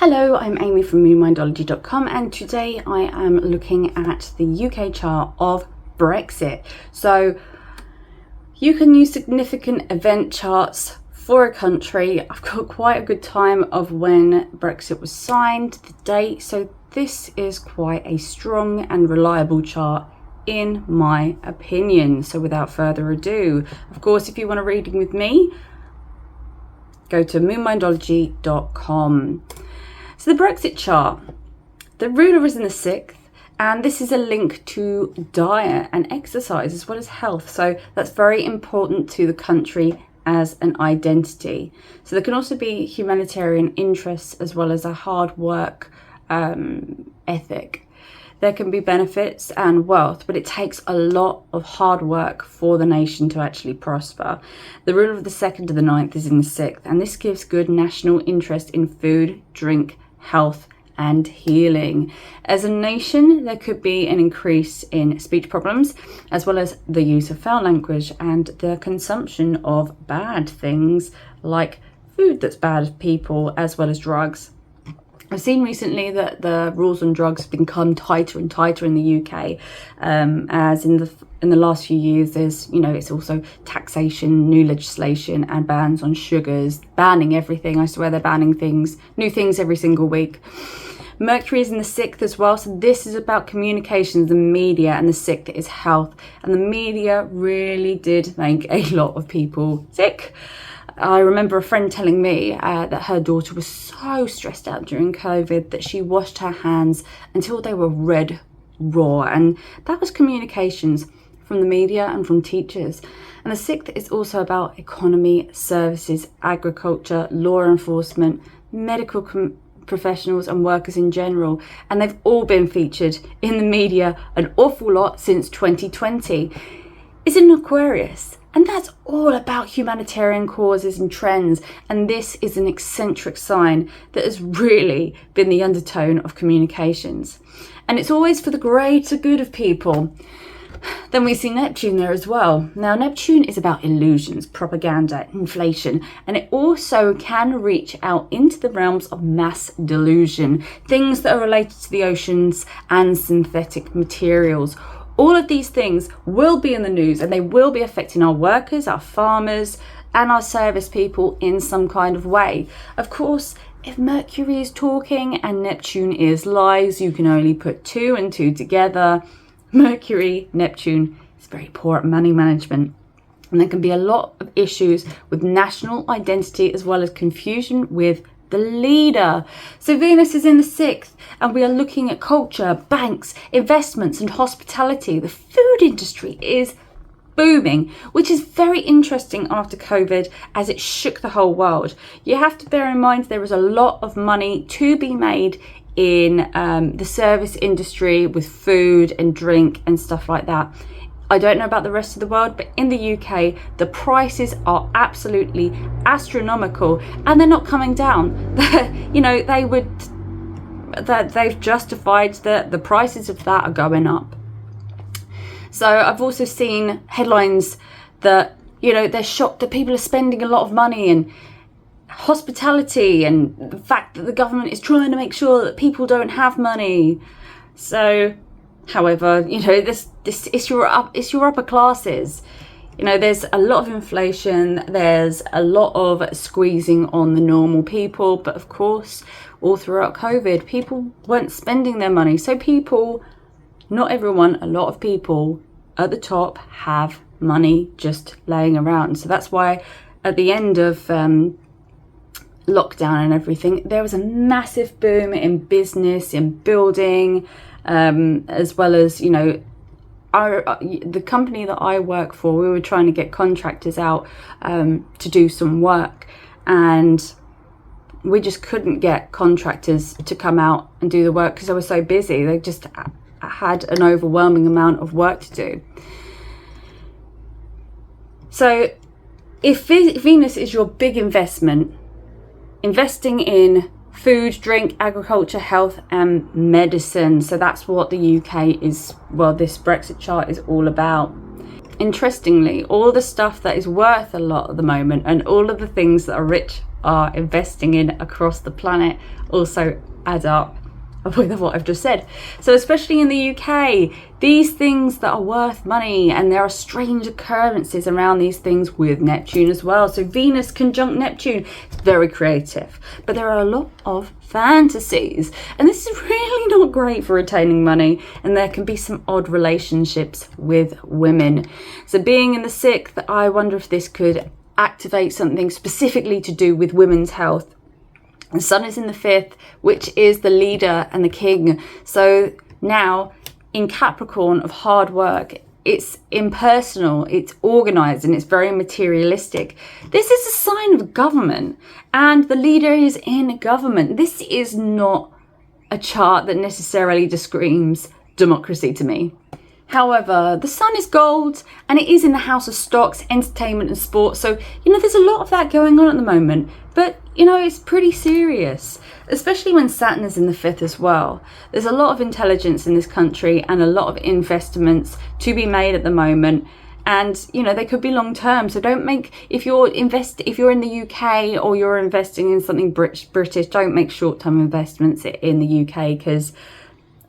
Hello, I'm Amy from Neo-vedic.com, and today I am looking at the UK chart of Brexit. So you can use significant event charts for a country. I've got quite a good time of when Brexit was signed, the date, so this is quite a strong and reliable chart in my opinion. So without further ado, of course, if you want a reading with me, go to moonmindology.com. So the Brexit chart, the ruler is in the 6th, and this is a link to diet and exercise as well as health. So that's very important to the country as an identity. So there can also be humanitarian interests as well as a hard work ethic. There can be benefits and wealth, but it takes a lot of hard work for the nation to actually prosper. The ruler of the 2nd to the 9th is in the 6th, and this gives good national interest in food, drink, health and healing. As a nation, there could be an increase in speech problems, as well as the use of foul language and the consumption of bad things like food that's bad for people, as well as drugs. I've seen recently that the rules on drugs have become tighter and tighter in the UK, as in the last few years there's, it's also taxation, new legislation and bans on sugars, banning everything. I swear they're banning new things every single week. Mercury is in the 6th as well, so this is about communications, the media, and the 6th is health. And the media really did make a lot of people sick. I remember a friend telling me that her daughter was so stressed out during COVID that she washed her hands until they were red raw. And that was communications from the media and from teachers. And the 6th is also about economy, services, agriculture, law enforcement, medical professionals and workers in general. And they've all been featured in the media an awful lot since 2020. It's in Aquarius. And that's all about humanitarian causes and trends. And this is an eccentric sign that has really been the undertone of communications. And it's always for the greater good of people. Then we see Neptune there as well. Now, Neptune is about illusions, propaganda, inflation, and it also can reach out into the realms of mass delusion, things that are related to the oceans and synthetic materials. All of these things will be in the news, and they will be affecting our workers, our farmers, and our service people in some kind of way. Of course, if Mercury is talking and Neptune is lies, you can only put 2 and 2 together. Mercury, Neptune is very poor at money management. And there can be a lot of issues with national identity as well as confusion with the leader. So Venus is in the 6th, and we are looking at culture, banks, investments and hospitality. The food industry is booming, which is very interesting after COVID, as it shook the whole world. You have to bear in mind there is a lot of money to be made in the service industry with food and drink and stuff like that. I don't know about the rest of the world, but in the UK, the prices are absolutely astronomical, and they're not coming down. They've justified that the prices of that are going up. So I've also seen headlines that, they're shocked that people are spending a lot of money in hospitality, and the fact that the government is trying to make sure that people don't have money. So, however, this is your upper classes. There's a lot of inflation, there's a lot of squeezing on the normal people, but of course, all throughout COVID, people weren't spending their money. So not everyone, a lot of people at the top have money just laying around. So that's why at the end of lockdown and everything, there was a massive boom in business, in building, as well as, the company that I work for, we were trying to get contractors out to do some work, and we just couldn't get contractors to come out and do the work because they were so busy. They just had an overwhelming amount of work to do. So if Venus is your big investment, investing in food, drink, agriculture, health and medicine. So that's what the UK is, this Brexit chart is all about. Interestingly, all the stuff that is worth a lot at the moment and all of the things that are rich are investing in across the planet also add up with what I've just said. So especially in the UK, these things that are worth money, and there are strange occurrences around these things with Neptune as well. So Venus conjunct Neptune, it's very creative, but there are a lot of fantasies, and this is really not great for retaining money, and there can be some odd relationships with women. So being in the 6th, I wonder if this could activate something specifically to do with women's health. The Sun is in the 5th, which is the leader and the king. So now in Capricorn of hard work, it's impersonal, it's organized, and it's very materialistic. This is a sign of government, and the leader is in government. This is not a chart that necessarily just screams democracy to me. However, the Sun is gold, and it is in the house of stocks, entertainment and sports. So, there's a lot of that going on at the moment. But, it's pretty serious, especially when Saturn is in the 5th as well. There's a lot of intelligence in this country and a lot of investments to be made at the moment. And, they could be long term. So don't make, if you're in the UK or you're investing in something British, don't make short term investments in the UK, because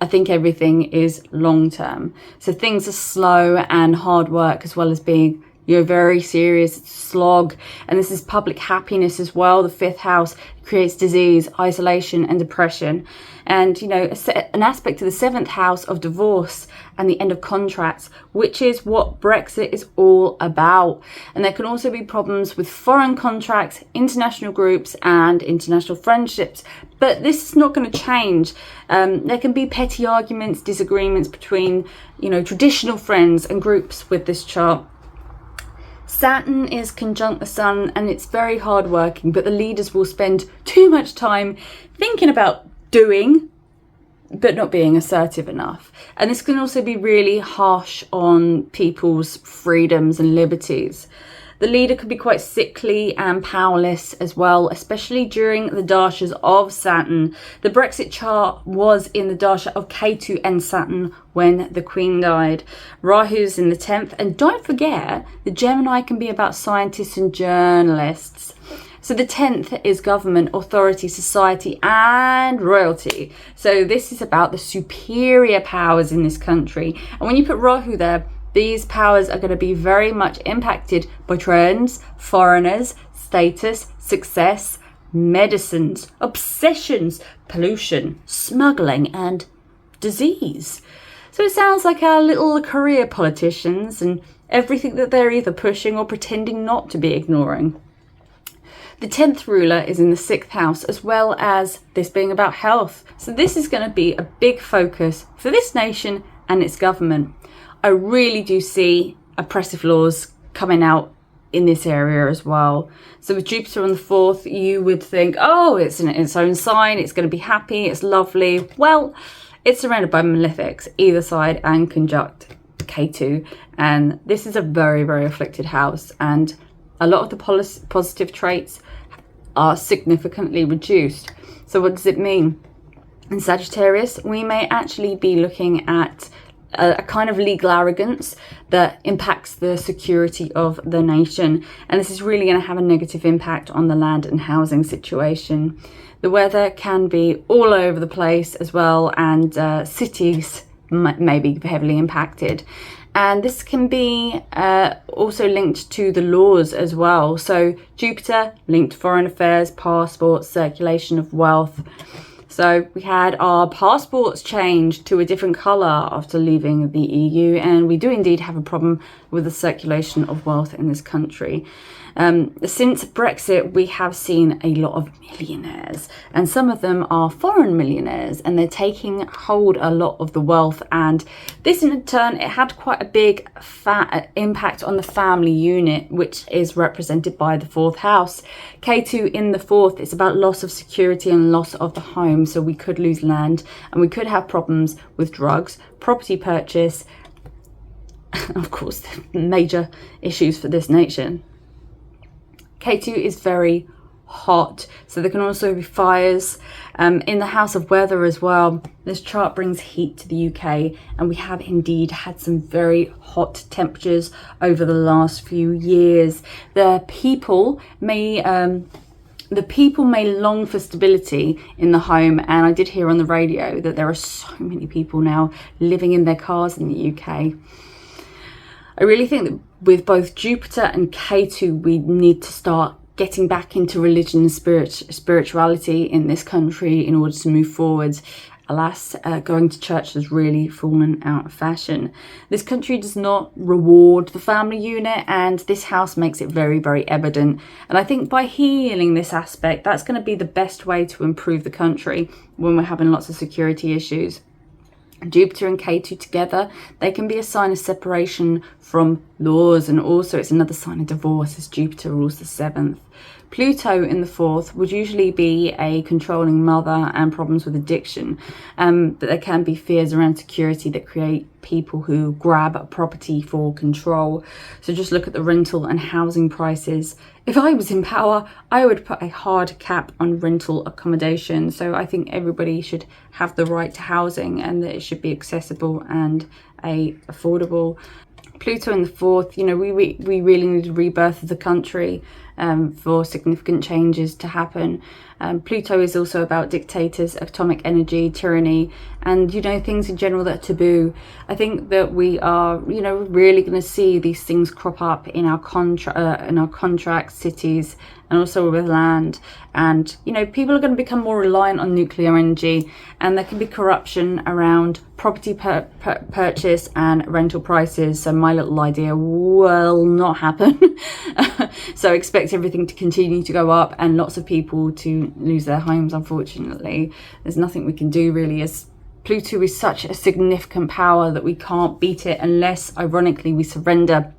I think everything is long term. So things are slow and hard work, as well as being, very serious slog. And this is public happiness as well. The 5th house creates disease, isolation and depression. And, an aspect to the 7th house of divorce and the end of contracts, which is what Brexit is all about. And there can also be problems with foreign contracts, international groups and international friendships. But this is not going to change. There can be petty arguments, disagreements between, traditional friends and groups with this chart. Saturn is conjunct the Sun, and it's very hard working, but the leaders will spend too much time thinking about doing, but not being assertive enough. And this can also be really harsh on people's freedoms and liberties. The leader could be quite sickly and powerless as well, especially during the dashas of Saturn. The Brexit chart was in the dasha of Ketu and Saturn when the Queen died. Rahu's in the 10th, and don't forget, the Gemini can be about scientists and journalists. So the 10th is government, authority, society and royalty. So this is about the superior powers in this country. And when you put Rahu there, these powers are going to be very much impacted by trends, foreigners, status, success, medicines, obsessions, pollution, smuggling and disease. So it sounds like our little career politicians and everything that they're either pushing or pretending not to be ignoring. The 10th ruler is in the 6th house, as well as this being about health. So this is going to be a big focus for this nation and its government. I really do see oppressive laws coming out in this area as well. So with Jupiter on the 4th, you would think, oh, it's in its own sign, it's going to be happy, it's lovely. Well, it's surrounded by malefics, either side, and conjunct Ketu. And this is a very, very afflicted house. And a lot of the positive traits are significantly reduced. So what does it mean? In Sagittarius, we may actually be looking at a kind of legal arrogance that impacts the security of the nation. And this is really going to have a negative impact on the land and housing situation. The weather can be all over the place as well, and cities may be heavily impacted. And this can be also linked to the laws as well. So Jupiter linked to foreign affairs, passports, circulation of wealth. So we had our passports changed to a different colour after leaving the EU, and we do indeed have a problem with the circulation of wealth in this country. Since Brexit, we have seen a lot of millionaires, and some of them are foreign millionaires, and they're taking hold a lot of the wealth. And this in turn, it had quite a big impact on the family unit, which is represented by the 4th house. K2 in the 4th is about loss of security and loss of the home. So we could lose land, and we could have problems with drugs, property purchase, and of course, major issues for this nation. K2 is very hot, so there can also be fires in the house of weather as well. This chart brings heat to the UK, and we have indeed had some very hot temperatures over the last few years. The people may The people may long for stability in the home, and I did hear on the radio that there are so many people now living in their cars in the UK. I really think that with both Jupiter and Ketu, we need to start getting back into religion and spirituality in this country in order to move forward. Alas, going to church has really fallen out of fashion. This country does not reward the family unit, and this house makes it very, very evident. And I think by healing this aspect, that's going to be the best way to improve the country when we're having lots of security issues. Jupiter and Ketu together, they can be a sign of separation from laws, and also it's another sign of divorce as Jupiter rules the 7th. Pluto in the 4th would usually be a controlling mother and problems with addiction, but there can be fears around security that create people who grab a property for control. So just look at the rental and housing prices. If I was in power, I would put a hard cap on rental accommodation. So I think everybody should have the right to housing, and that it should be accessible and affordable. Pluto in the 4th, you know, we really need a rebirth of the country for significant changes to happen. Pluto is also about dictators, atomic energy, tyranny, and, you know, things in general that are taboo. I think that we are, you know, really going to see these things crop up in our contracts, cities, and also with land. And, you know, people are going to become more reliant on nuclear energy, and there can be corruption around property purchase and rental prices. So my little idea will not happen. So expect everything to continue to go up and lots of people to lose their homes, unfortunately. There's nothing we can do really, as Pluto is such a significant power that we can't beat it unless, ironically, we surrender.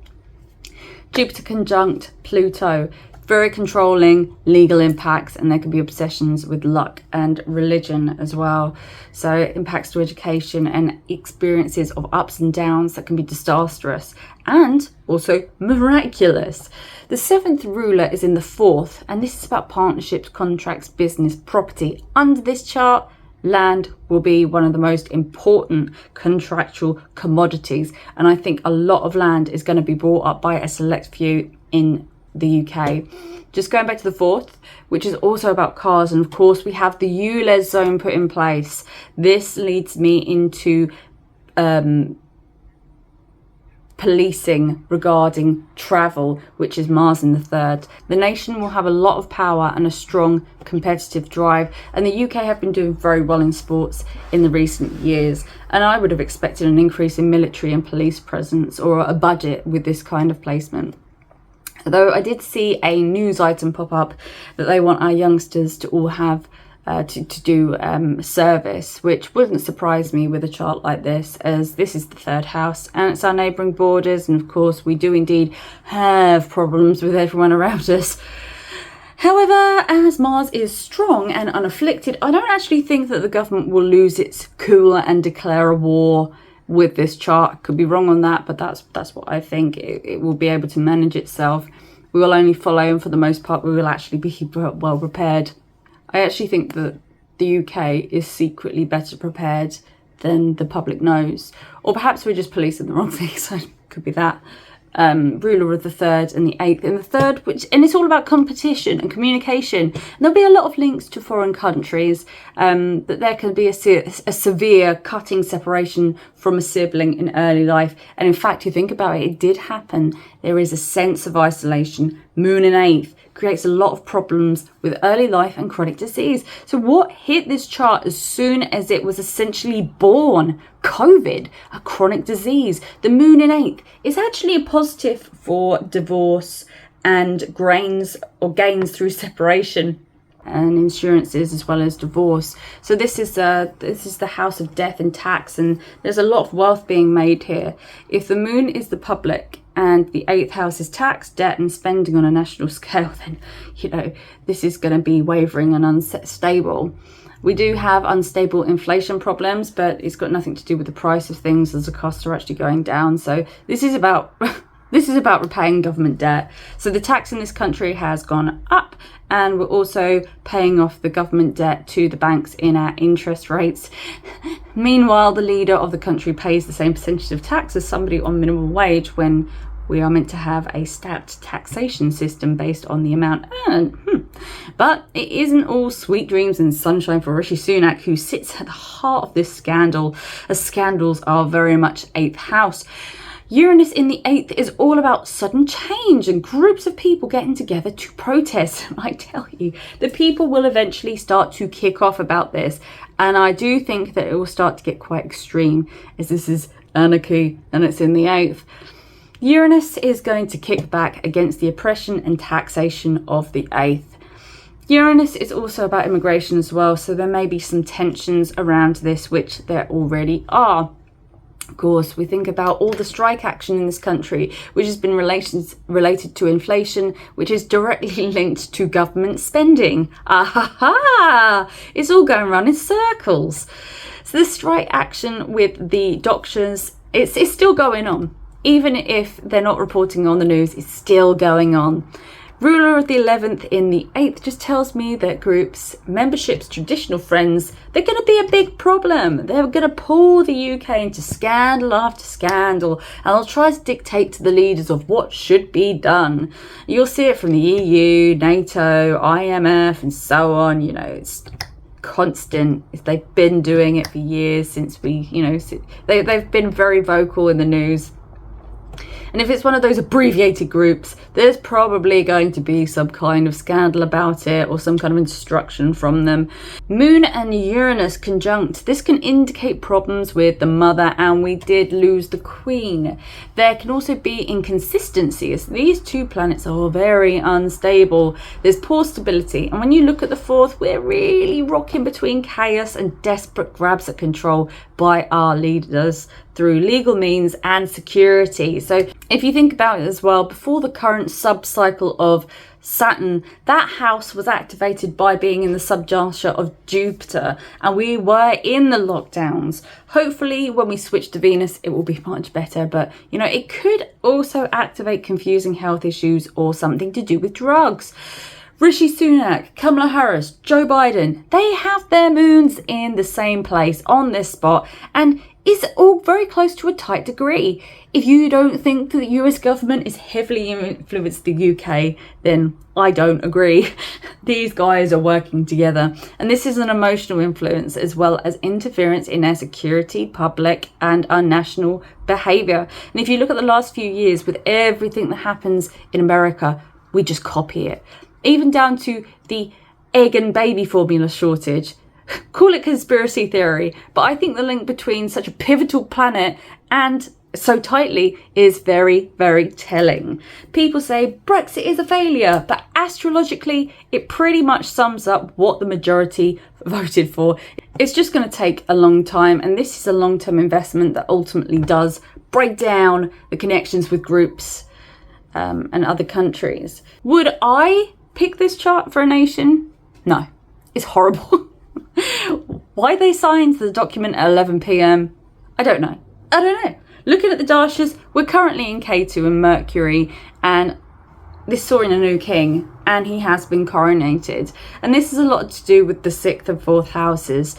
Jupiter conjunct Pluto, very controlling, legal impacts, and there can be obsessions with luck and religion as well. So it impacts to education and experiences of ups and downs that can be disastrous and also miraculous. The 7th ruler is in the 4th, and this is about partnerships, contracts, business, property. Under this chart, land will be one of the most important contractual commodities, and I think a lot of land is going to be bought up by a select few in the UK. Just going back to the 4th, which is also about cars, and of course we have the ULEZ zone put in place. This leads me into policing regarding travel, which is Mars in the 3rd. The nation will have a lot of power and a strong competitive drive, and the UK have been doing very well in sports in the recent years, and I would have expected an increase in military and police presence or a budget with this kind of placement. Though I did see a news item pop up that they want our youngsters to all have to do service, which wouldn't surprise me with a chart like this, as this is the 3rd house and it's our neighbouring borders, and of course we do indeed have problems with everyone around us. However, as Mars is strong and unafflicted, I don't actually think that the government will lose its cool and declare a war with this chart. Could be wrong on that, but that's what I think. It will be able to manage itself. We will only follow, and for the most part we will actually be well prepared. I actually think that the UK is secretly better prepared than the public knows, or perhaps we're just policing the wrong things. So it could be that. Ruler of the 3rd and the 8th. In the 3rd, and it's all about competition and communication. And there'll be a lot of links to foreign countries, that there can be a severe cutting separation from a sibling in early life. And in fact, you think about it, it did happen. There is a sense of isolation. Moon in 8th creates a lot of problems with early life and chronic disease. So what hit this chart as soon as it was essentially born? COVID, a chronic disease. The moon in 8th is actually a positive for divorce and gains through separation and insurances, as well as divorce. So this is the house of death and tax, and there's a lot of wealth being made here. If the moon is the public and the 8th house is tax, debt and spending on a national scale, then, you know, this is going to be wavering and unstable. We do have unstable inflation problems, but it's got nothing to do with the price of things, as the costs are actually going down. So this is about repaying government debt. So the tax in this country has gone up, and we're also paying off the government debt to the banks in our interest rates. Meanwhile, the leader of the country pays the same percentage of tax as somebody on minimum wage, when We are meant to have a stacked taxation system based on the amount earned. But it isn't all sweet dreams and sunshine for Rishi Sunak, who sits at the heart of this scandal, as scandals are very much 8th house. Uranus in the 8th is all about sudden change and groups of people getting together to protest. I tell you, the people will eventually start to kick off about this. And I do think that it will start to get quite extreme, as this is anarchy and it's in the 8th. Uranus is going to kick back against the oppression and taxation of the 8th. Uranus is also about immigration as well, so there may be some tensions around this, which there already are. Of course, we think about all the strike action in this country, which has been related to inflation, which is directly linked to government spending. It's all going around in circles. So this strike action with the doctors, it's still going on. Even if they're not reporting on the news, it's still going on. Ruler of the 11th in the 8th just tells me that groups, memberships, traditional friends, they're going to be a big problem. They're going to pull the UK into scandal after scandal, and they'll try to dictate to the leaders of what should be done. You'll see it from the EU, NATO, IMF, and so on. You know, it's constant. They've been doing it for years since they've been very vocal in the news. And if it's one of those abbreviated groups, there's probably going to be some kind of scandal about it or some kind of instruction from them. Moon and Uranus conjunct. This can indicate problems with the mother, and we did lose the Queen. There can also be inconsistency, as these two planets are very unstable. There's poor stability. And when you look at the 4th, we're really rocking between chaos and desperate grabs at control by our leaders through legal means and security. So if you think about it as well, before the current sub-cycle of Saturn, that house was activated by being in the subjuncture of Jupiter, and we were in the lockdowns. Hopefully when we switch to Venus it will be much better, but you know, it could also activate confusing health issues or something to do with drugs. Rishi Sunak, Kamala Harris, Joe Biden, they have their moons in the same place on this spot, and it's all very close to a tight degree. If you don't think that the US government is heavily influenced the UK, then I don't agree. These guys are working together, and this is an emotional influence as well as interference in our security, public and our national behaviour. And if you look at the last few years with everything that happens in America, we just copy it. Even down to the egg and baby formula shortage. Call it conspiracy theory, but I think the link between such a pivotal planet and so tightly is very, very telling. People say Brexit is a failure, but astrologically, it pretty much sums up what the majority voted for. It's just going to take a long time, and this is a long-term investment that ultimately does break down the connections with groups and other countries. Would I pick this chart for a nation? No, it's horrible. Why they signed the document at 11 p.m, I don't know. Looking at the dashas, we're currently in K2 and Mercury, and this saw in a new king, and he has been coronated. And this is a lot to do with the 6th and 4th houses,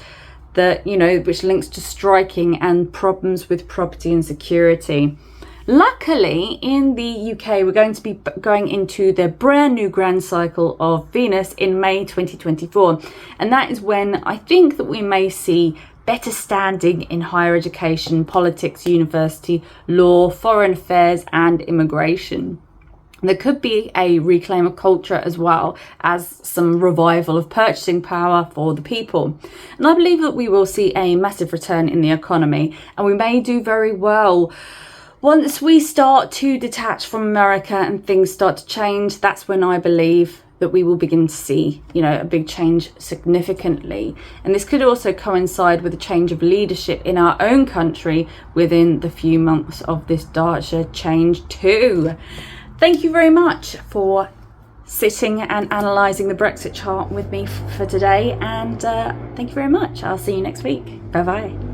that, you know, which links to striking and problems with property and security. Luckily, in the UK, we're going to be going into the brand new grand cycle of Venus in May 2024. And that is when I think that we may see better standing in higher education, politics, university, law, foreign affairs and immigration. There could be a reclaim of culture as well as some revival of purchasing power for the people. And I believe that we will see a massive return in the economy, and we may do very well. Once we start to detach from America and things start to change, that's when I believe that we will begin to see, you know, a big change significantly. And this could also coincide with a change of leadership in our own country within the few months of this Dasha change too. Thank you very much for sitting and analysing the Brexit chart with me for today. And thank you very much. I'll see you next week. Bye bye.